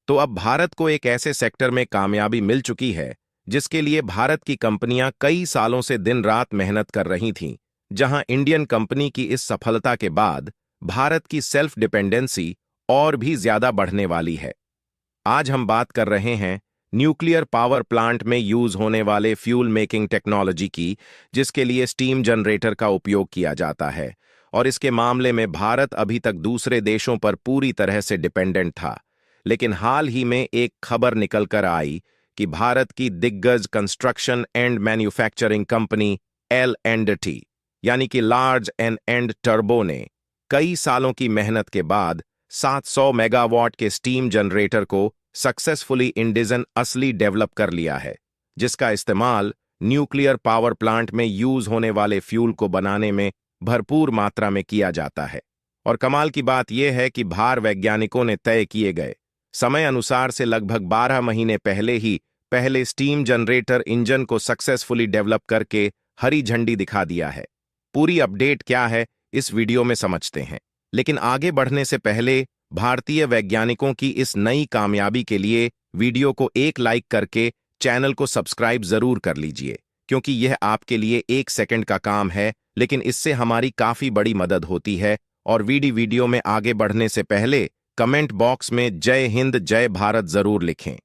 तो अब भारत को एक ऐसे सेक्टर में कामयाबी मिल चुकी है जिसके लिए भारत की कंपनियां कई सालों से दिन रात मेहनत कर रही थीं, जहां इंडियन कंपनी की इस सफलता के बाद भारत की सेल्फ डिपेंडेंसी और भी ज्यादा बढ़ने वाली है। आज हम बात कर रहे हैं न्यूक्लियर पावर प्लांट में यूज होने वाले फ्यूल मेकिंग टेक्नोलॉजी की, जिसके लिए स्टीम जनरेटर का उपयोग किया जाता है। और इसके मामले में भारत अभी तक दूसरे देशों पर पूरी तरह से डिपेंडेंट था। लेकिन हाल ही में एक खबर निकल कर आई कि भारत की दिग्गज construction and manufacturing company L&T यानी कि लार्ज एंड टर्बो ने कई सालों की मेहनत के बाद 700 मेगावाट के स्टीम जनरेटर को सक्सेसफुली इंडिजन असली डेवलप कर लिया है, जिसका इस्तेमाल न्यूक्लियर पावर प्लांट में यूज होने वाले फ्यूल को बनाने में भरपूर मात्रा में किया जाता है। और कमाल की बात यह है कि भार वैज्ञानिकों ने तय किए गए समय अनुसार से लगभग 12 महीने पहले ही पहले स्टीम जनरेटर इंजन को सक्सेसफुली डेवलप करके हरी झंडी दिखा दिया है। पूरी अपडेट क्या है इस वीडियो में समझते हैं, लेकिन आगे बढ़ने से पहले भारतीय वैज्ञानिकों की इस नई कामयाबी के लिए वीडियो को एक लाइक करके चैनल को सब्सक्राइब जरूर कर लीजिए, क्योंकि यह आपके लिए 1 सेकंड का काम है, लेकिन इससे हमारी काफी बड़ी मदद होती है। और वीडियो में आगे बढ़ने से पहले कमेंट बॉक्स में जय हिंद जय भारत जरूर लिखें।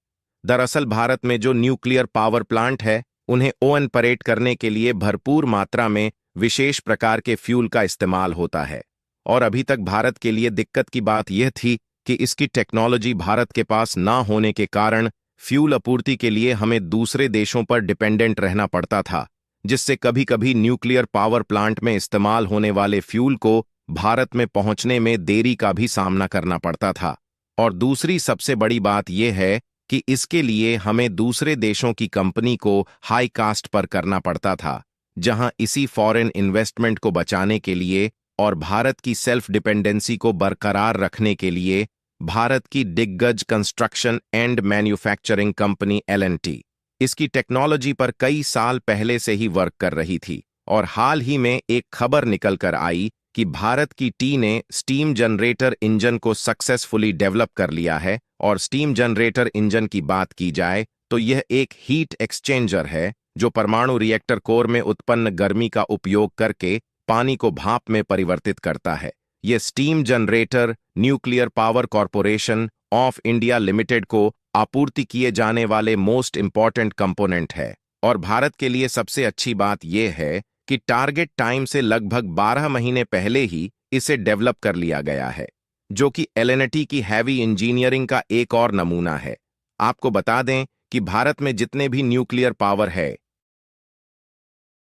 दरअसल भारत में जो न्यूक्लियर पावर प्लांट है, उन्हें ऑपरेट करने के लिए भरपूर मात्रा में विशेष प्रकार के फ्यूल का इस्तेमाल होता है। और अभी तक भारत के लिए दिक्कत की बात यह थी कि इसकी टेक्नोलॉजी भारत के पास ना होने के कारण फ्यूल आपूर्ति के लिए हमें दूसरे देशों पर डिपेंडेंट रहना पड़ता था, जिससे कभी कभी न्यूक्लियर पावर प्लांट में इस्तेमाल होने वाले फ्यूल को भारत में पहुंचने में देरी का भी सामना करना पड़ता था। और दूसरी सबसे बड़ी बात यह है कि इसके लिए हमें दूसरे देशों की कंपनी को हाई कास्ट पर करना पड़ता था, जहां इसी फॉरेन इन्वेस्टमेंट को बचाने के लिए और भारत की सेल्फ डिपेंडेंसी को बरकरार रखने के लिए भारत की दिग्गज construction and manufacturing company L&T इसकी टेक्नोलॉजी पर कई साल पहले से ही वर्क कर रही थी। और हाल ही में एक खबर निकल कर आई कि भारत की टी ने स्टीम जनरेटर इंजन को सक्सेसफुली डेवलप कर लिया है। और स्टीम जनरेटर इंजन की बात की जाए तो यह एक हीट एक्सचेंजर है जो परमाणु रिएक्टर कोर में उत्पन्न गर्मी का उपयोग करके पानी को भाप में परिवर्तित करता है। यह steam generator nuclear power corporation of India limited को आपूर्ति किए जाने वाले मोस्ट इंपॉर्टेंट कंपोनेंट है। और भारत के लिए सबसे अच्छी बात यह है कि टारगेट टाइम से लगभग 12 महीने पहले ही इसे डेवलप कर लिया गया है, जो कि L&T की हैवी इंजीनियरिंग का एक और नमूना है। आपको बता दें कि भारत में जितने भी न्यूक्लियर पावर है,